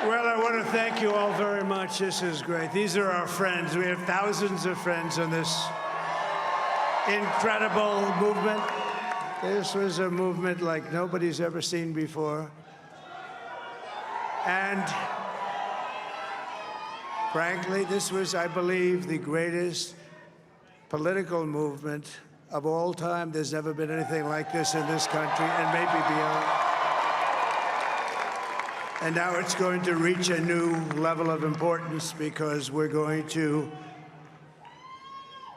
Well, I want to thank you all very much. This is great. These are our friends. We have thousands of friends in this incredible movement. This was a movement like nobody's ever seen before. And frankly, this was, I believe, the greatest political movement of all time. There's never been anything like this in this country, and maybe beyond. And now it's going to reach a new level of importance because we're going to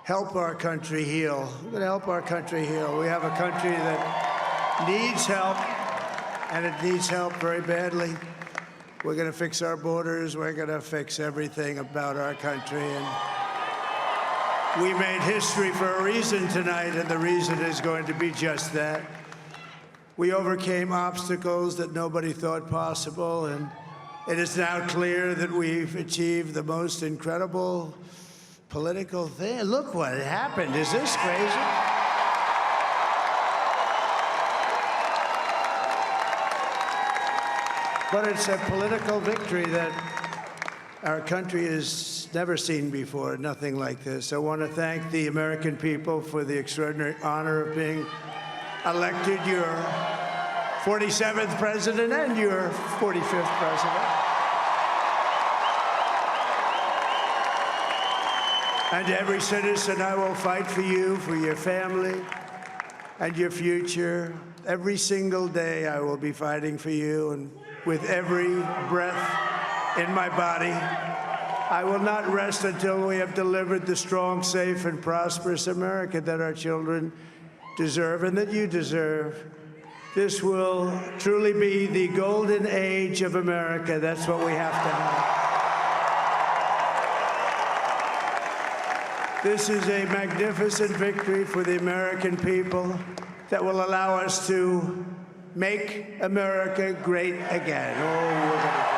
help our country heal. We're going to help our country heal. We have a country that needs help, and it needs help very badly. We're going to fix our borders. We're going to fix everything about our country. And we made history for a reason tonight, and the reason is going to be just that. We overcame obstacles that nobody thought possible, and it is now clear that we've achieved the most incredible political thing. Look what happened. Is this crazy? But it's a political victory that our country has never seen before, nothing like this. I want to thank the American people for the extraordinary honor of being elected your 47th president and your 45th president. And every citizen, I will fight for you, for your family, and your future. Every single day, I will be fighting for you, and with every breath in my body, I will not rest until we have delivered the strong, safe, and prosperous America that our children deserve and that you deserve. This will truly be the golden age of America. That's what we have to have. This is a magnificent victory for the American people that will allow us to make America great again. Oh, we're gonna